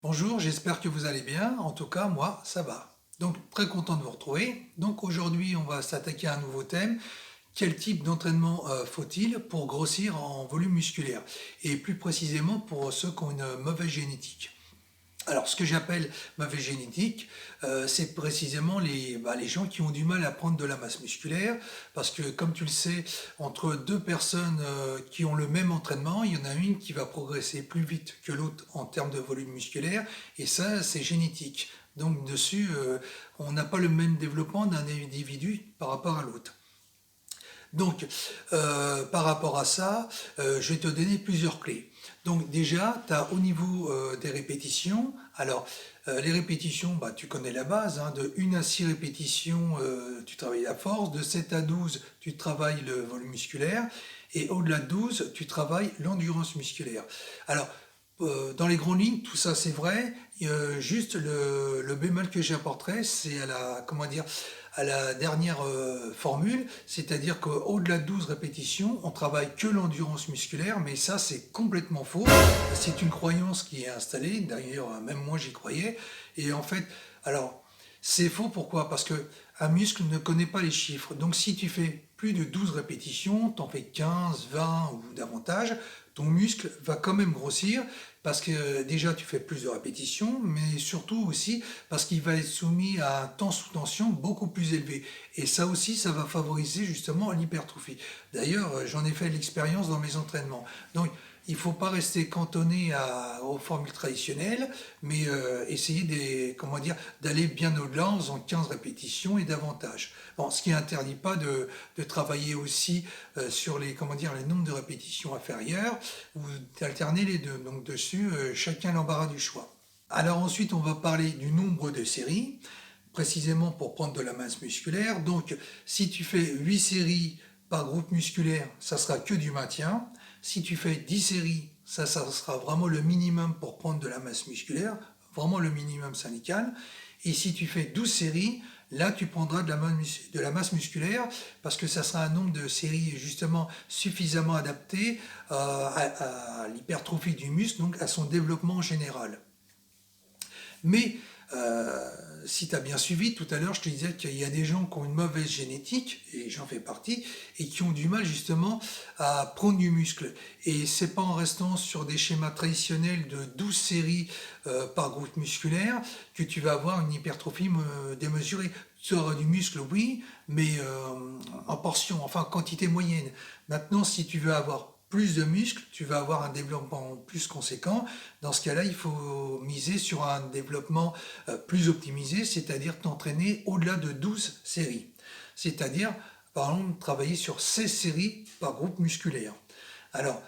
Bonjour, j'espère que vous allez bien. En tout cas, moi, ça va. Donc, très content de vous retrouver. Donc, aujourd'hui, on va s'attaquer à un nouveau thème. Quel type d'entraînement faut-il pour grossir en volume musculaire? Et plus précisément pour ceux qui ont une mauvaise génétique. Alors, ce que j'appelle mauvaise génétique, c'est précisément les gens qui ont du mal à prendre de la masse musculaire, parce que, comme tu le sais, entre deux personnes qui ont le même entraînement, il y en a une qui va progresser plus vite que l'autre en termes de volume musculaire, et ça, c'est génétique. Donc, dessus, on n'a pas le même développement d'un individu par rapport à l'autre. Donc, par rapport à ça, je vais te donner plusieurs clés. Donc déjà, tu as au niveau des répétitions, alors les répétitions, bah, tu connais la base, hein, de 1 à 6 répétitions, tu travailles la force, de 7 à 12, tu travailles le volume musculaire, et au-delà de 12, tu travailles l'endurance musculaire. Alors, dans les grandes lignes, tout ça c'est vrai. Juste le bémol que j'apporterai, c'est à la, comment dire, à la dernière formule, c'est-à-dire qu'au-delà de 12 répétitions, on travaille que l'endurance musculaire, mais ça c'est complètement faux. C'est une croyance qui est installée, d'ailleurs même moi j'y croyais, et en fait, alors c'est faux pourquoi? Parce que un muscle ne connaît pas les chiffres. Donc si tu fais plus de 12 répétitions, t'en fais 15, 20 ou davantage, ton muscle va quand même grossir parce que déjà tu fais plus de répétitions, mais surtout aussi parce qu'il va être soumis à un temps sous tension beaucoup plus élevé. Et ça aussi, ça va favoriser justement l'hypertrophie. D'ailleurs, j'en ai fait l'expérience dans mes entraînements. Donc, il ne faut pas rester cantonné aux formules traditionnelles, mais essayer comment dire, d'aller bien au-delà en faisant 15 répétitions et davantage. Bon, ce qui n'interdit pas de travailler aussi sur comment dire, les nombres de répétitions inférieures ou d'alterner les deux. Donc dessus, chacun l'embarras du choix. Alors ensuite, on va parler du nombre de séries, précisément pour prendre de la masse musculaire. Donc si tu fais 8 séries par groupe musculaire, ça sera que du maintien. Si tu fais 10 séries, ça sera vraiment le minimum pour prendre de la masse musculaire, vraiment le minimum syndical. Et si tu fais 12 séries, là tu prendras de la masse musculaire parce que ça sera un nombre de séries justement suffisamment adapté à l'hypertrophie du muscle, donc à son développement général. Mais si tu as bien suivi, tout à l'heure, je te disais qu'il y a des gens qui ont une mauvaise génétique, et j'en fais partie, et qui ont du mal justement à prendre du muscle. Et c'est pas en restant sur des schémas traditionnels de 12 séries par groupe musculaire que tu vas avoir une hypertrophie démesurée. Tu auras du muscle, oui, mais en portion, enfin quantité moyenne. Maintenant, si tu veux avoir plus de muscles, tu vas avoir un développement plus conséquent. Dans ce cas-là, il faut miser sur un développement plus optimisé, c'est-à-dire t'entraîner au-delà de 12 séries. C'est-à-dire, par exemple, travailler sur 16 séries par groupe musculaire. Alors,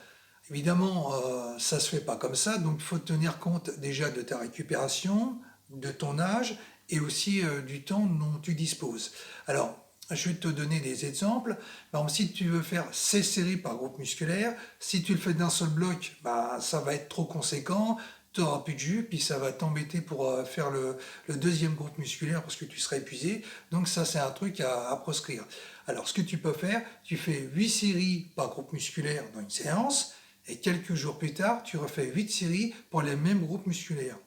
évidemment, ça ne se fait pas comme ça, donc il faut tenir compte déjà de ta récupération, de ton âge et aussi du temps dont tu disposes. Alors, je vais te donner des exemples. Par exemple, si tu veux faire 16 séries par groupe musculaire, si tu le fais d'un seul bloc, bah, ça va être trop conséquent, tu n'auras plus de jus, puis ça va t'embêter pour faire le deuxième groupe musculaire parce que tu seras épuisé. Donc ça, c'est un truc à proscrire. Alors, ce que tu peux faire, tu fais 8 séries par groupe musculaire dans une séance, et quelques jours plus tard, tu refais 8 séries pour les mêmes groupes musculaires.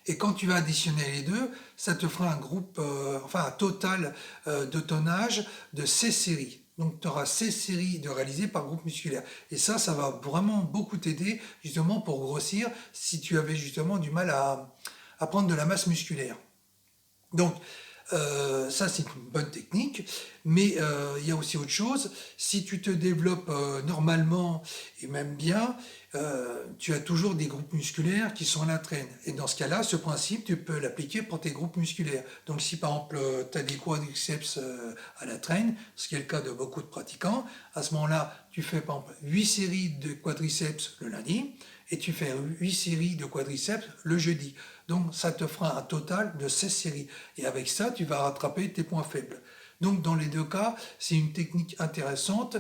Et quand tu vas additionner les deux, ça te fera un groupe, enfin un total de tonnage de 16 séries. Donc tu auras 16 séries de réalisées par groupe musculaire. Et ça va vraiment beaucoup t'aider justement pour grossir si tu avais justement du mal à prendre de la masse musculaire. Donc, ça, c'est une bonne technique, mais il y a aussi autre chose. Si tu te développes normalement et même bien, tu as toujours des groupes musculaires qui sont à la traîne. Et dans ce cas-là, ce principe, tu peux l'appliquer pour tes groupes musculaires. Donc, si par exemple, tu as des quadriceps à la traîne, ce qui est le cas de beaucoup de pratiquants, à ce moment-là, tu fais par exemple 8 séries de quadriceps le lundi et tu fais 8 séries de quadriceps le jeudi. Donc ça te fera un total de 16 séries. Et avec ça, tu vas rattraper tes points faibles. Donc dans les deux cas, c'est une technique intéressante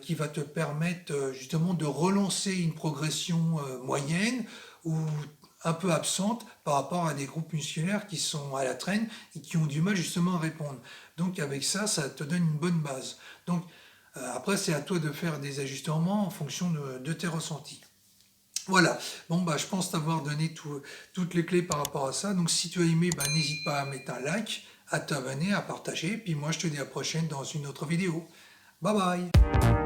qui va te permettre justement de relancer une progression moyenne ou un peu absente par rapport à des groupes musculaires qui sont à la traîne et qui ont du mal justement à répondre. Donc avec ça, ça te donne une bonne base. Donc après, c'est à toi de faire des ajustements en fonction de tes ressentis. Voilà, bon bah je pense t'avoir donné toutes les clés par rapport à ça. Donc si tu as aimé, bah, n'hésite pas à mettre un like, à t'abonner, à partager. Puis moi je te dis à la prochaine dans une autre vidéo. Bye bye!